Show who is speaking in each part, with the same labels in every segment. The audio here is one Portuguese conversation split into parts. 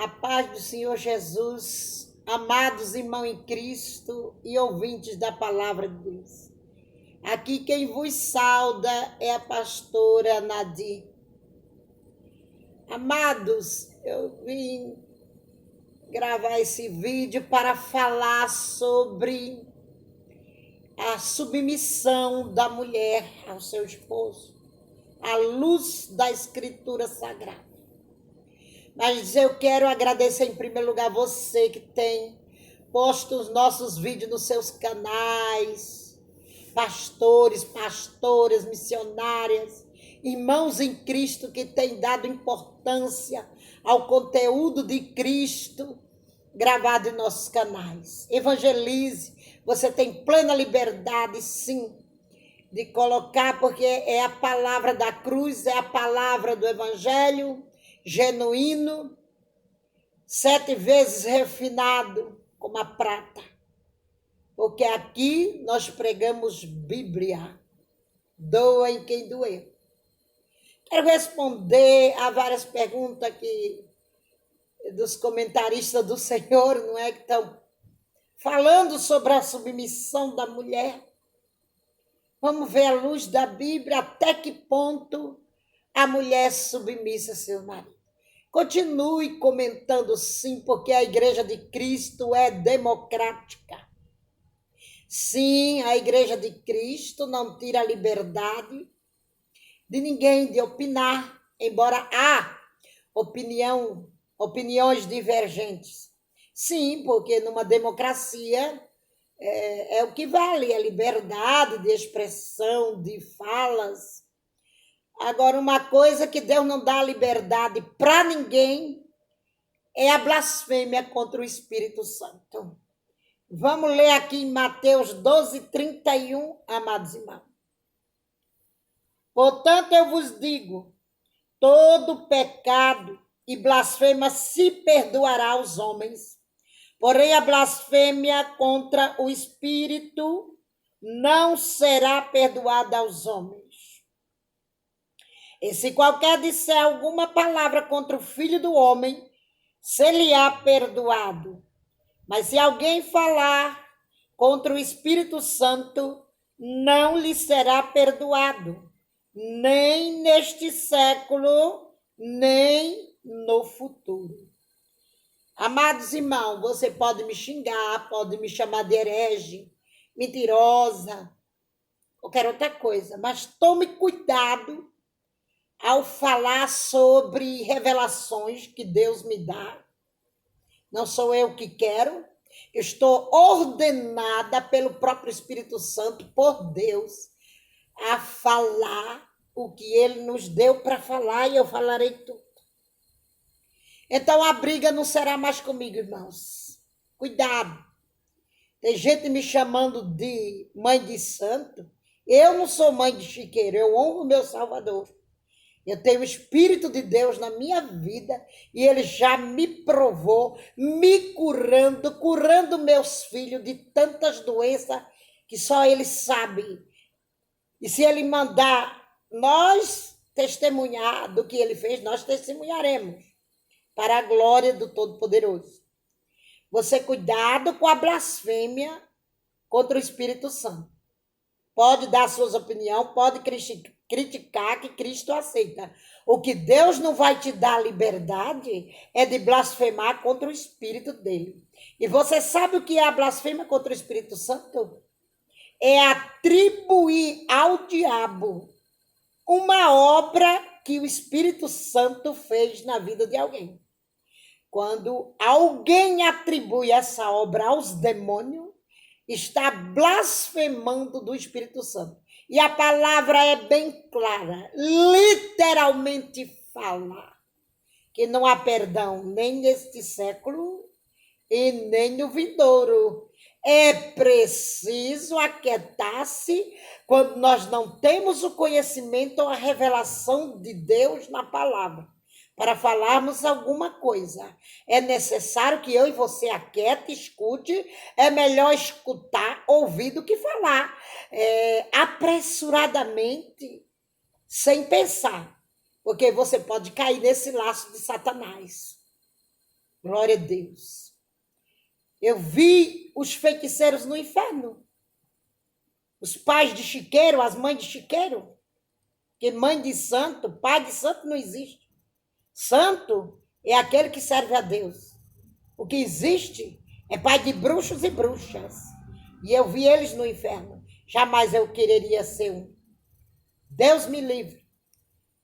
Speaker 1: A paz do Senhor Jesus, amados irmãos em Cristo e ouvintes da palavra de Deus. Aqui quem vos sauda é a pastora Nadir. Amados, eu vim gravar esse vídeo para falar sobre a submissão da mulher ao seu esposo, à luz da Escritura Sagrada. Mas eu quero agradecer em primeiro lugar você que tem posto os nossos vídeos nos seus canais, pastores, pastoras, missionárias, irmãos em Cristo que têm dado importância ao conteúdo de Cristo gravado em nossos canais. Evangelize, você tem plena liberdade, sim, de colocar, porque é a palavra da cruz, é a palavra do Evangelho, genuíno, 7 vezes refinado como a prata. Porque aqui nós pregamos Bíblia. Doa em quem doer. Quero responder a várias perguntas aqui dos comentaristas do Senhor, não é? Que estão falando sobre a submissão da mulher. Vamos ver à luz da Bíblia até que ponto a mulher é submissa a seu marido. Continue comentando sim, porque a Igreja de Cristo é democrática. Sim, a Igreja de Cristo não tira a liberdade de ninguém de opinar, embora há opiniões divergentes. Sim, porque numa democracia é o que vale, a liberdade de expressão, de falas. Agora, uma coisa que Deus não dá liberdade para ninguém é a blasfêmia contra o Espírito Santo. Vamos ler aqui em Mateus 12:31, amados irmãos. Portanto, eu vos digo, todo pecado e blasfêmia se perdoará aos homens, porém a blasfêmia contra o Espírito não será perdoada aos homens. E se qualquer disser alguma palavra contra o Filho do Homem, se-lhe-á perdoado. Mas se alguém falar contra o Espírito Santo, não lhe será perdoado, nem neste século, nem no futuro. Amados irmãos, você pode me xingar, pode me chamar de herege, mentirosa, qualquer outra coisa, mas tome cuidado ao falar sobre revelações que Deus me dá. Não sou eu que quero, eu estou ordenada pelo próprio Espírito Santo, por Deus, a falar o que Ele nos deu para falar, e eu falarei tudo. Então a briga não será mais comigo, irmãos. Cuidado. Tem gente me chamando de mãe de santo. Eu não sou mãe de chiqueiro, eu honro o meu Salvador. Eu tenho o Espírito de Deus na minha vida e Ele já me provou, me curando meus filhos de tantas doenças que só Ele sabe. E se Ele mandar nós testemunhar do que Ele fez, nós testemunharemos para a glória do Todo-Poderoso. Você cuidado com a blasfêmia contra o Espírito Santo. Pode dar suas opiniões, pode criticar, que Cristo aceita. O que Deus não vai te dar liberdade é de blasfemar contra o Espírito dele. E você sabe o que é a blasfêmia contra o Espírito Santo? É atribuir ao diabo uma obra que o Espírito Santo fez na vida de alguém. Quando alguém atribui essa obra aos demônios, está blasfemando do Espírito Santo. E a palavra é bem clara, literalmente fala que não há perdão nem neste século e nem no vindouro. É preciso aquietar-se quando nós não temos o conhecimento ou a revelação de Deus na palavra. Para falarmos alguma coisa, é necessário que eu e você aquiete, escute. É melhor escutar, ouvir do que falar apressuradamente, sem pensar, porque você pode cair nesse laço de Satanás. Glória a Deus. Eu vi os feiticeiros no inferno. Os pais de chiqueiro, as mães de chiqueiro. Porque mãe de santo, pai de santo não existe. Santo é aquele que serve a Deus. O que existe é pai de bruxos e bruxas. E eu vi eles no inferno. Jamais eu quereria ser um. Deus me livre.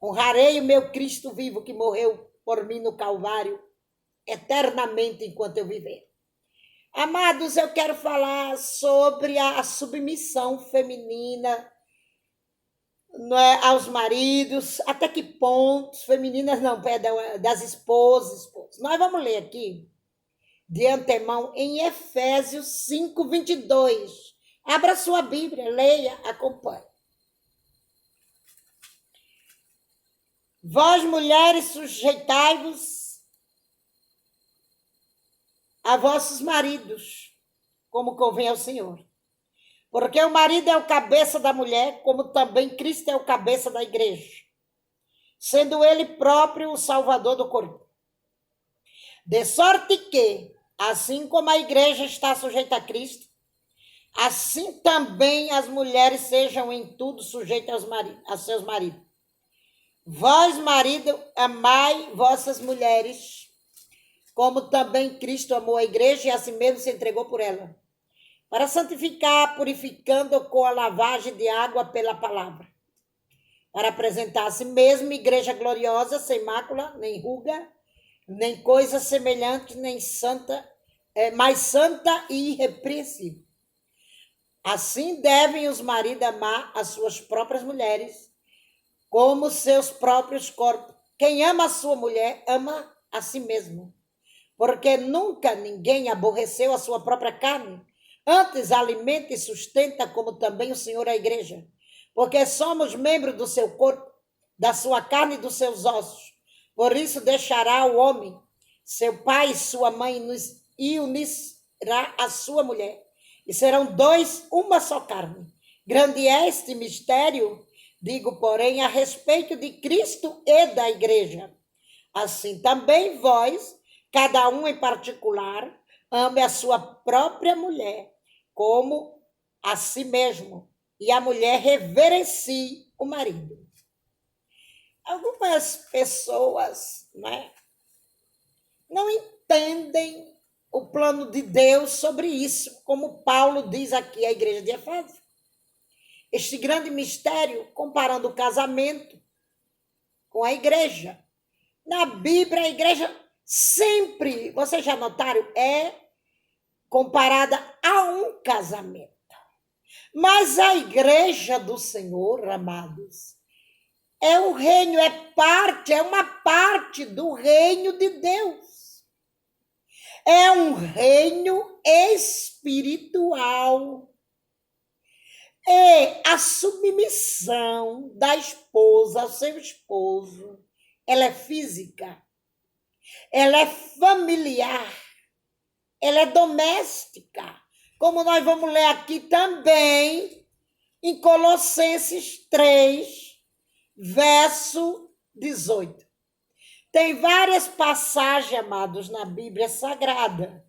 Speaker 1: Honrarei o meu Cristo vivo que morreu por mim no Calvário eternamente enquanto eu viver. Amados, eu quero falar sobre a submissão feminina, não é, aos maridos, até que pontos, femininas não, perdão, das esposas. Nós vamos ler aqui, de antemão, em Efésios 5, 22. Abra sua Bíblia, leia, acompanhe. Vós, mulheres, sujeitai-vos a vossos maridos, como convém ao Senhor. Porque o marido é o cabeça da mulher, como também Cristo é o cabeça da igreja, sendo ele próprio o salvador do corpo. De sorte que, assim como a igreja está sujeita a Cristo, assim também as mulheres sejam em tudo sujeitas a seus maridos. Vós, marido, amai vossas mulheres, como também Cristo amou a igreja e a si mesmo se entregou por ela, para santificar, purificando com a lavagem de água pela palavra, para apresentar a si mesmo igreja gloriosa, sem mácula, nem ruga, nem coisa semelhante, nem santa, mas santa e irrepreensível. Assim devem os maridos amar as suas próprias mulheres, como seus próprios corpos. Quem ama a sua mulher, ama a si mesmo. Porque nunca ninguém aborreceu a sua própria carne, antes alimenta e sustenta, como também o Senhor a igreja. Porque somos membros do seu corpo, da sua carne e dos seus ossos. Por isso deixará o homem, seu pai e sua mãe, e unirá a sua mulher. E serão dois, uma só carne. Grande é este mistério, digo, porém, a respeito de Cristo e da igreja. Assim também vós, cada um em particular, ame a sua própria mulher, como a si mesmo, e a mulher reverencie o marido. Algumas pessoas, né, não entendem o plano de Deus sobre isso, como Paulo diz aqui à igreja de Efésio. Este grande mistério, comparando o casamento com a igreja. Na Bíblia, a igreja sempre, vocês já notaram, é comparada a um casamento. Mas a igreja do Senhor, amados, é o reino, é uma parte do reino de Deus. É um reino espiritual. E a submissão da esposa ao seu esposo, ela é física, ela é familiar, ela é doméstica, como nós vamos ler aqui também em Colossenses 3, verso 18. Tem várias passagens, amados, na Bíblia Sagrada,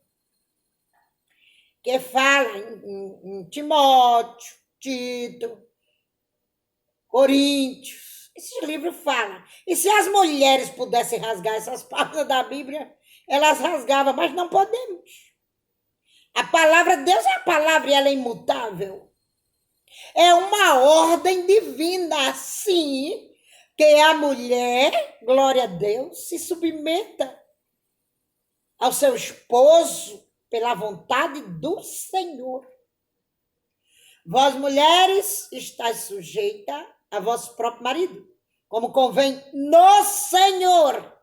Speaker 1: que falam em Timóteo, Tito, Coríntios. Esse livro fala. E se as mulheres pudessem rasgar essas páginas da Bíblia, elas rasgavam, mas não podemos. A palavra de Deus é a palavra e ela é imutável. É uma ordem divina, assim, que a mulher, glória a Deus, se submeta ao seu esposo pela vontade do Senhor. Vós, mulheres, estáis sujeitas a vosso próprio marido, como convém no Senhor.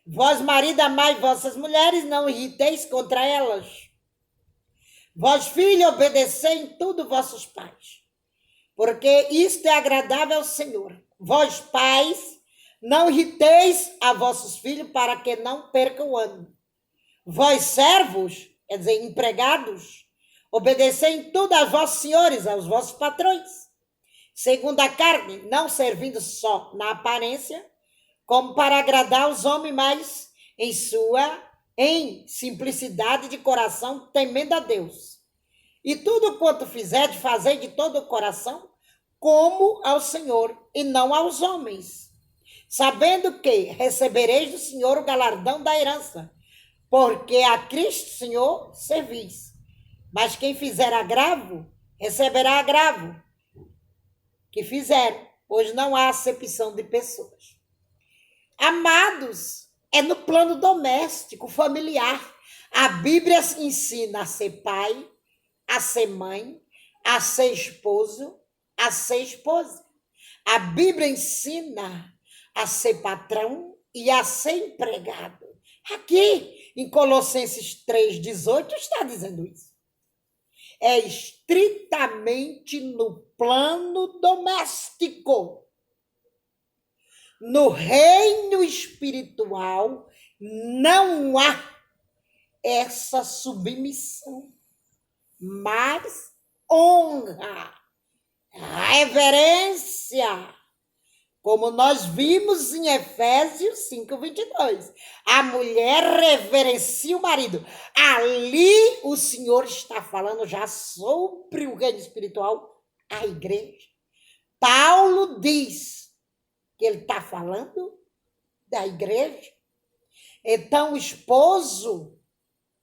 Speaker 1: Vós, marido, amai vossas mulheres, não irriteis contra elas. Vós, filho, obedecei em tudo vossos pais, porque isto é agradável ao Senhor. Vós, pais, não irriteis a vossos filhos para que não percam o ânimo. Vós, servos, quer dizer, empregados, obedecei em tudo aos vossos senhores, aos vossos patrões, segundo a carne, não servindo só na aparência, como para agradar os homens, mas em simplicidade de coração, temendo a Deus. E tudo quanto fizer, de fazer de todo o coração, como ao Senhor e não aos homens, sabendo que recebereis do Senhor o galardão da herança, porque a Cristo Senhor servis. Mas quem fizer agravo, receberá agravo que fizeram, pois não há acepção de pessoas. Amados, é no plano doméstico, familiar. A Bíblia ensina a ser pai, a ser mãe, a ser esposo, a ser esposa. A Bíblia ensina a ser patrão e a ser empregado. Aqui, em Colossenses 3,18, está dizendo isso. É estritamente no plano doméstico. No reino espiritual, não há essa submissão, mas honra, reverência, como nós vimos em Efésios 5:22. A mulher reverencia o marido. Ali o Senhor está falando já sobre o reino espiritual, a igreja. Paulo diz que ele está falando da igreja. Então o esposo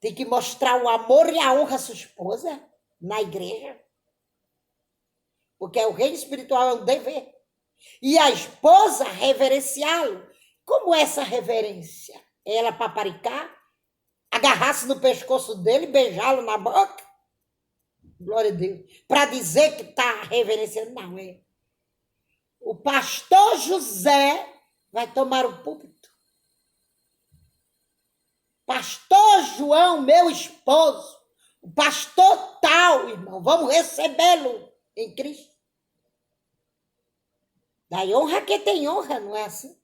Speaker 1: tem que mostrar o amor e a honra à sua esposa na igreja. Porque o reino espiritual é um dever. E a esposa reverenciá-lo. Como essa reverência? Ela paparicar, agarrar-se no pescoço dele, beijá-lo na boca? Glória a Deus. Para dizer que está reverenciando, não é. O pastor José vai tomar o púlpito. Pastor João, meu esposo, o pastor tal, irmão, vamos recebê-lo em Cristo. Dai honra a quem tem honra, não é assim?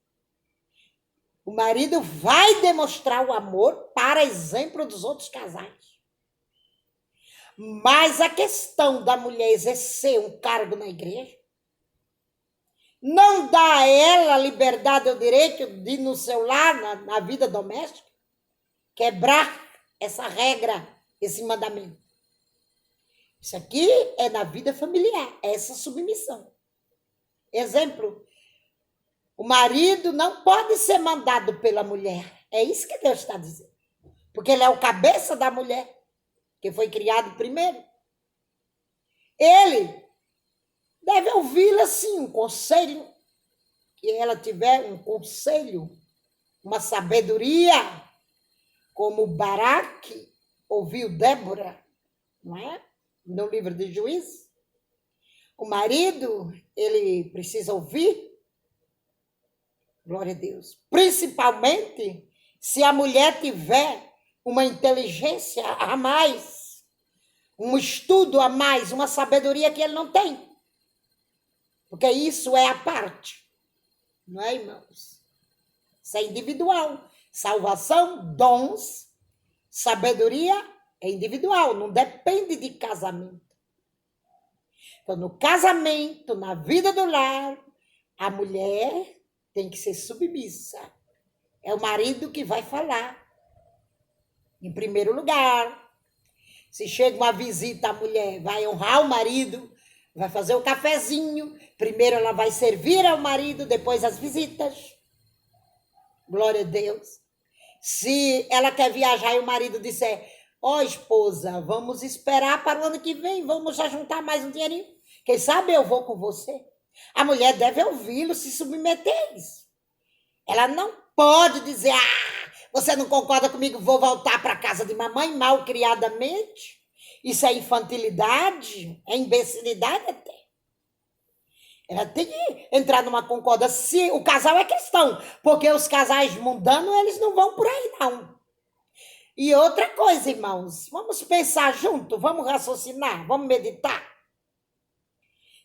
Speaker 1: O marido vai demonstrar o amor para exemplo dos outros casais. Mas a questão da mulher exercer um cargo na igreja não dá a ela a liberdade ou direito de ir no seu lar, na vida doméstica, quebrar essa regra, esse mandamento. Isso aqui é na vida familiar, essa submissão. Exemplo, o marido não pode ser mandado pela mulher. É isso que Deus está dizendo. Porque ele é o cabeça da mulher, que foi criado primeiro. Ele deve ouvi-la, sim, um conselho, que ela tiver um conselho, uma sabedoria, como Baraque ouviu Débora, não é? No livro de Juízes. O marido, ele precisa ouvir, glória a Deus, principalmente se a mulher tiver uma inteligência a mais, um estudo a mais, uma sabedoria que ele não tem. Porque isso é a parte, não é, irmãos? Isso é individual. Salvação, dons, sabedoria é individual, não depende de casamento. Então, no casamento, na vida do lar, a mulher tem que ser submissa. É o marido que vai falar. Em primeiro lugar, se chega uma visita, a mulher vai honrar o marido, vai fazer o cafezinho. Primeiro ela vai servir ao marido, depois as visitas. Glória a Deus. Se ela quer viajar e o marido disser, esposa, vamos esperar para o ano que vem, vamos já juntar mais um dinheirinho. Quem sabe eu vou com você. A mulher deve ouvi-lo, se submeter a isso. Ela não pode dizer, você não concorda comigo, vou voltar para a casa de mamãe, mal criadamente. Isso é infantilidade, é imbecilidade até. Ela tem que entrar numa concordância. Se o casal é cristão, porque os casais mundanos, eles não vão por aí, não. E outra coisa, irmãos, vamos pensar junto, vamos raciocinar, vamos meditar.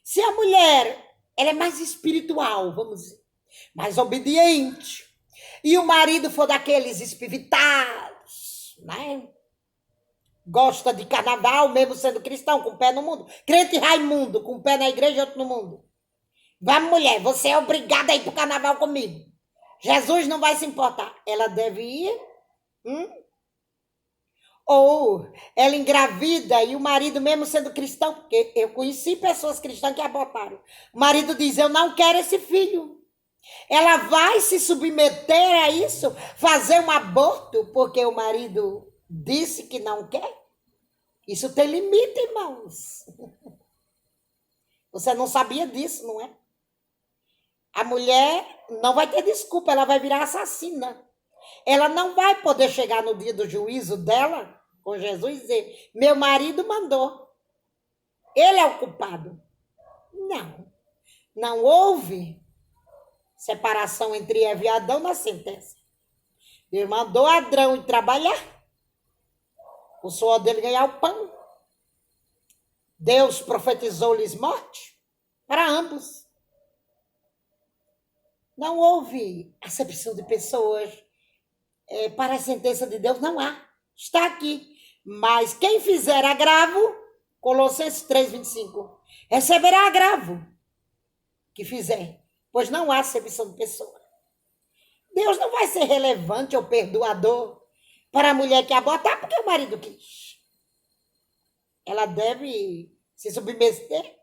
Speaker 1: Se a mulher, ela é mais espiritual, vamos dizer, mais obediente, e o marido for daqueles espivitados, né? Gosta de carnaval, mesmo sendo cristão, com o pé no mundo. Crente Raimundo, com o pé na igreja e outro no mundo. Vamos, mulher, você é obrigada a ir pro carnaval comigo. Jesus não vai se importar. Ela deve ir? Ou ela engravida e o marido, mesmo sendo cristão, porque eu conheci pessoas cristãs que abortaram. O marido diz: eu não quero esse filho. Ela vai se submeter a isso, fazer um aborto, porque o marido disse que não quer? Isso tem limite, irmãos. Você não sabia disso, não é? A mulher não vai ter desculpa, ela vai virar assassina. Ela não vai poder chegar no dia do juízo dela com Jesus e dizer: meu marido mandou, ele é o culpado. Não, não houve separação entre Eva e Adão na sentença. Deus mandou Adão ir trabalhar, o suor dele ganhar o pão. Deus profetizou-lhes morte para ambos. Não houve acepção de pessoas para a sentença de Deus, não há. Está aqui. Mas quem fizer agravo, Colossenses 3:25, receberá agravo que fizer, pois não há acepção de pessoa. Deus não vai ser relevante ou perdoador para a mulher que abortar porque o marido quis. Ela deve se submeter.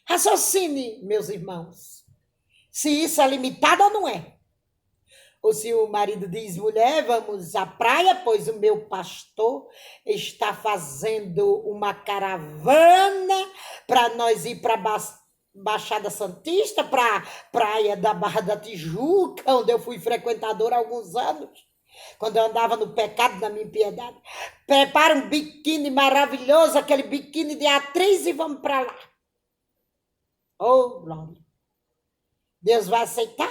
Speaker 1: Raciocine, meus irmãos, se isso é limitado ou não é. Ou se o marido diz: mulher, vamos à praia, pois o meu pastor está fazendo uma caravana para nós ir para Baixada Santista, para a praia da Barra da Tijuca, onde eu fui frequentadora há alguns anos, quando eu andava no pecado da minha impiedade. Prepara um biquíni maravilhoso, aquele biquíni de atriz, e vamos para lá. Oh, glória! Deus vai aceitar?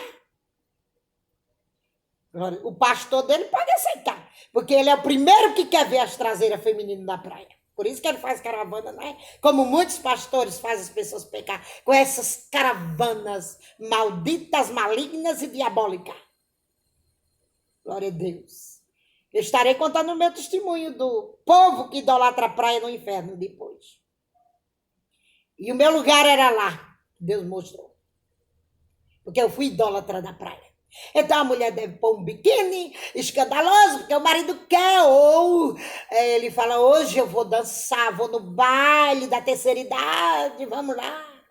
Speaker 1: O pastor dele pode aceitar, porque ele é o primeiro que quer ver as traseiras femininas na praia. Por isso que ele faz caravana, não é? Como muitos pastores fazem as pessoas pecar, com essas caravanas malditas, malignas e diabólicas. Glória a Deus. Eu estarei contando o meu testemunho do povo que idolatra a praia no inferno depois. E o meu lugar era lá, Deus mostrou. Porque eu fui idólatra da praia. Então a mulher deve pôr um biquíni escandaloso, porque o marido quer. Ou ele fala: hoje eu vou dançar, vou no baile da terceira idade, vamos lá.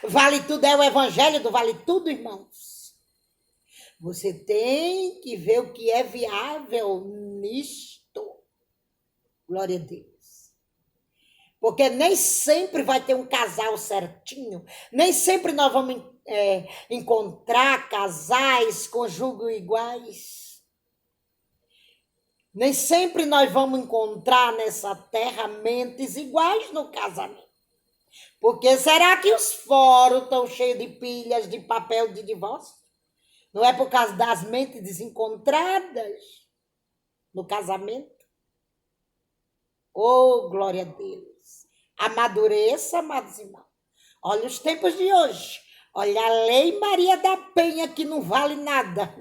Speaker 1: Vale tudo, é o evangelho do vale tudo, irmãos. Você tem que ver o que é viável nisto. Glória a Deus. Porque nem sempre vai ter um casal certinho, nem sempre nós vamos encontrar casais com julgo iguais. Nem sempre nós vamos encontrar nessa terra mentes iguais no casamento. Porque será que os fóruns estão cheios de pilhas de papel de divórcio? Não é por causa das mentes desencontradas no casamento? Oh, glória a Deus. Amadureça, amados irmãos. Olha os tempos de hoje. Olha a Lei Maria da Penha, que não vale nada.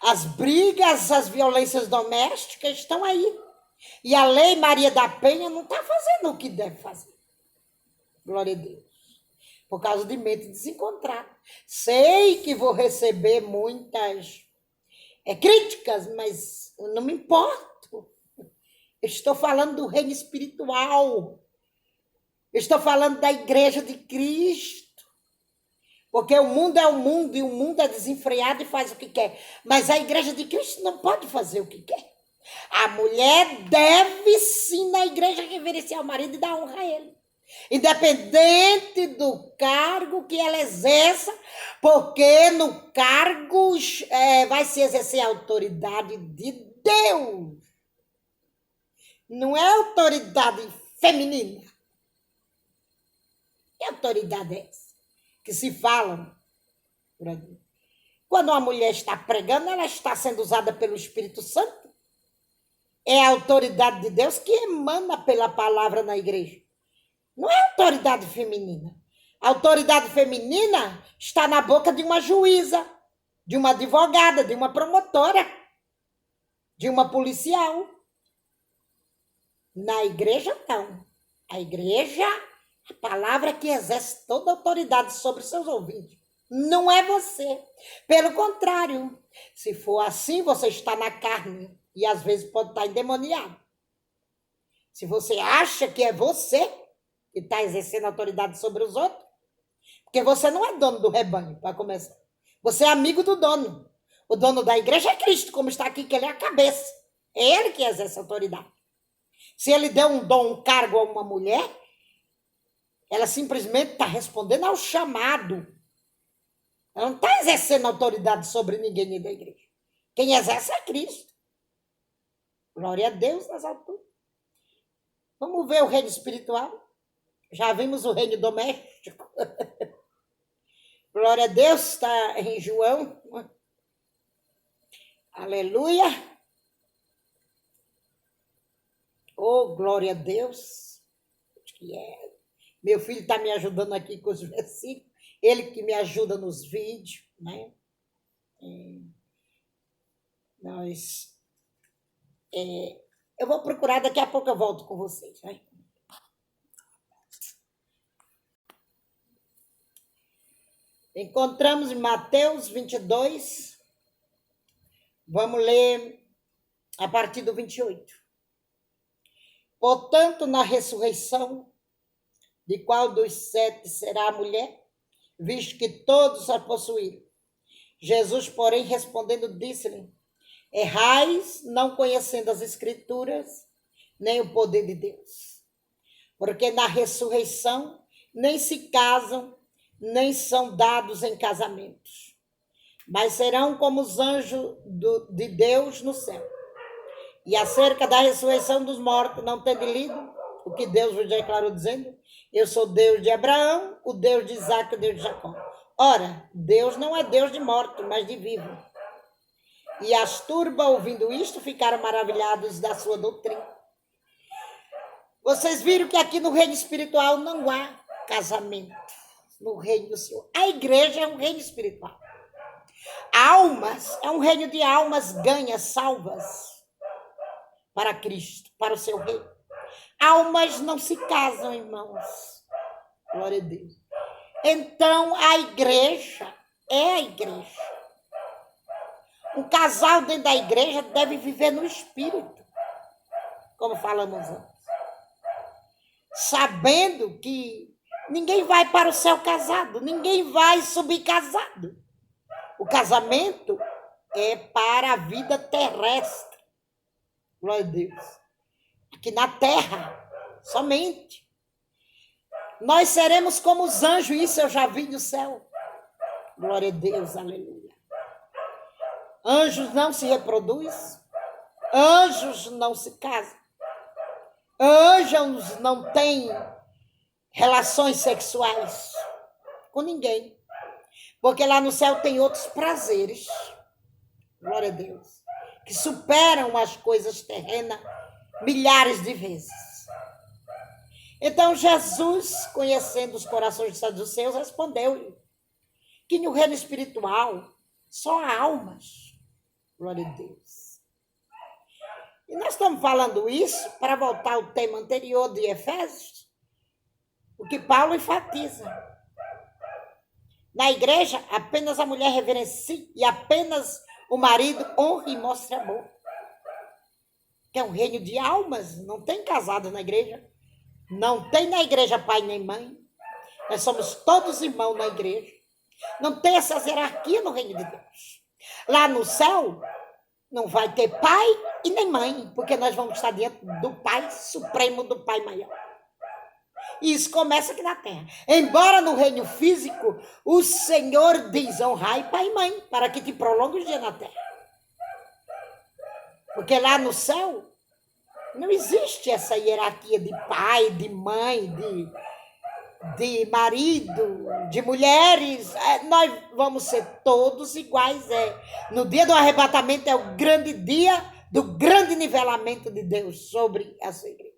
Speaker 1: As brigas, as violências domésticas estão aí. E a Lei Maria da Penha não está fazendo o que deve fazer. Glória a Deus. Por causa de mente desencontrada. Sei que vou receber muitas críticas, mas eu não me importo. Estou falando do reino espiritual. Estou falando da igreja de Cristo. Porque o mundo é o mundo e o mundo é desenfreado e faz o que quer. Mas a igreja de Cristo não pode fazer o que quer. A mulher deve sim na igreja reverenciar o marido e dar honra a ele. Independente do cargo que ela exerça, porque no cargo vai se exercer a autoridade de Deus. Não é autoridade feminina. Que autoridade é essa? Que se fala. Quando uma mulher está pregando, ela está sendo usada pelo Espírito Santo. É a autoridade de Deus que emana pela palavra na igreja. Não é autoridade feminina. A autoridade feminina está na boca de uma juíza, de uma advogada, de uma promotora, de uma policial. Na igreja, não. A igreja, a palavra que exerce toda a autoridade sobre seus ouvintes. Não é você. Pelo contrário, se for assim, você está na carne e às vezes pode estar endemoniado. Se você acha que é você que está exercendo autoridade sobre os outros, porque você não é dono do rebanho, para começar. Você é amigo do dono. O dono da igreja é Cristo, como está aqui, que ele é a cabeça. É ele que exerce autoridade. Se ele deu um dom, um cargo a uma mulher, ela simplesmente está respondendo ao chamado. Ela não está exercendo autoridade sobre ninguém da igreja. Quem exerce é Cristo. Glória a Deus nas alturas. Vamos ver o reino espiritual. Já vimos o reino doméstico. Glória a Deus, está em João. Aleluia. Oh, glória a Deus. Meu filho está me ajudando aqui com os versículos. Ele que me ajuda nos vídeos, né? Eu vou procurar, daqui a pouco eu volto com vocês, né? Encontramos em Mateus 22. Vamos ler a partir do 28. Portanto, na ressurreição, de qual dos 7 será a mulher, visto que todos a possuíram? Jesus, porém, respondendo, disse-lhe: errais, não conhecendo as Escrituras, nem o poder de Deus. Porque na ressurreição nem se casam, nem são dados em casamentos, mas serão como os anjos de Deus no céu. E acerca da ressurreição dos mortos, não tende lido o que Deus vos declarou, dizendo: eu sou Deus de Abraão, o Deus de Isaque, o Deus de Jacó. Ora, Deus não é Deus de morto, mas de vivo. E as turbas, ouvindo isto, ficaram maravilhados da sua doutrina. Vocês viram que aqui no reino espiritual não há casamento. No reino do Senhor. A igreja é um reino espiritual. Almas, é um reino de almas ganhas, salvas para Cristo, para o seu reino. Almas não se casam, irmãos. Glória a Deus. Então, a igreja é a igreja. Um casal dentro da igreja deve viver no espírito, como falamos antes. Sabendo que ninguém vai para o céu casado, ninguém vai subir casado. O casamento é para a vida terrestre. Glória a Deus. Aqui na terra, somente. Nós seremos como os anjos, isso eu já vi no céu. Glória a Deus, aleluia. Anjos não se reproduzem, anjos não se casam, anjos não têm relações sexuais com ninguém, porque lá no céu tem outros prazeres, glória a Deus, que superam as coisas terrenas milhares de vezes. Então Jesus, conhecendo os corações dos saduceus, respondeu-lhe que no reino espiritual só há almas, glória a Deus. E nós estamos falando isso para voltar ao tema anterior de Efésios, o que Paulo enfatiza. Na igreja, apenas a mulher reverencie e apenas o marido honre e mostre amor. Que é um reino de almas, não tem casado na igreja. Não tem na igreja pai nem mãe. Nós somos todos irmãos na igreja. Não tem essa hierarquia no reino de Deus. Lá no céu, não vai ter pai e nem mãe, porque nós vamos estar diante do Pai Supremo, do Pai Maior. E isso começa aqui na terra. Embora no reino físico, o Senhor diz: honrai pai e mãe, para que te prolongue os dias na terra. Porque lá no céu, não existe essa hierarquia de pai, de mãe, de marido, de mulheres. Nós vamos ser todos iguais. No dia do arrebatamento é o grande dia do grande nivelamento de Deus sobre a sua igreja.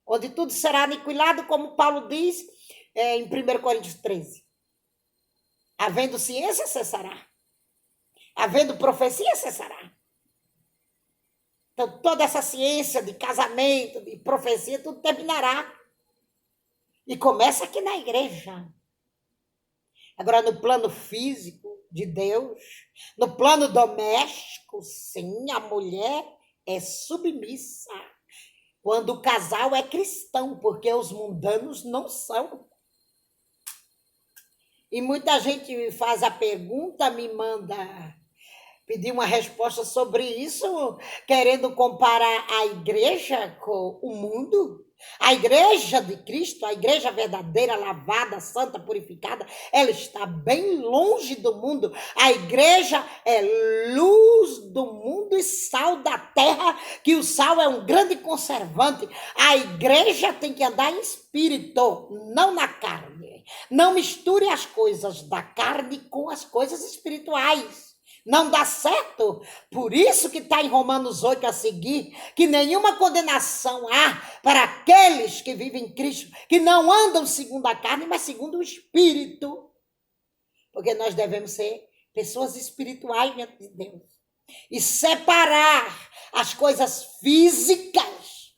Speaker 1: Onde tudo será aniquilado, como Paulo diz em 1 Coríntios 13. Havendo ciência, cessará. Havendo profecia, cessará. Então, toda essa ciência de casamento, de profecia, tudo terminará. E começa aqui na igreja. Agora, no plano físico de Deus, no plano doméstico, sim, a mulher é submissa. Quando o casal é cristão, porque os mundanos não são. E muita gente faz a pergunta, me manda pedir uma resposta sobre isso, querendo comparar a igreja com o mundo. A igreja de Cristo, a igreja verdadeira, lavada, santa, purificada, ela está bem longe do mundo. A igreja é luz do mundo e sal da terra, que o sal é um grande conservante. A igreja tem que andar em espírito, não na carne. Não misture as coisas da carne com as coisas espirituais. Não dá certo. Por isso que está em Romanos 8 a seguir, que nenhuma condenação há para aqueles que vivem em Cristo, que não andam segundo a carne, mas segundo o Espírito. Porque nós devemos ser pessoas espirituais diante de Deus. E separar as coisas físicas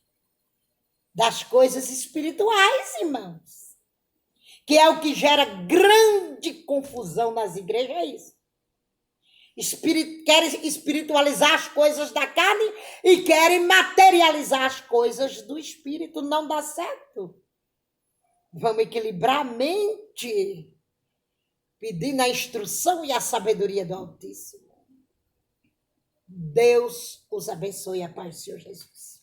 Speaker 1: das coisas espirituais, irmãos. Que é o que gera grande confusão nas igrejas, é isso. Querem espiritualizar as coisas da carne e querem materializar as coisas do espírito. Não dá certo. Vamos equilibrar a mente, pedindo a instrução e a sabedoria do Altíssimo. Deus os abençoe, a paz do Senhor Jesus.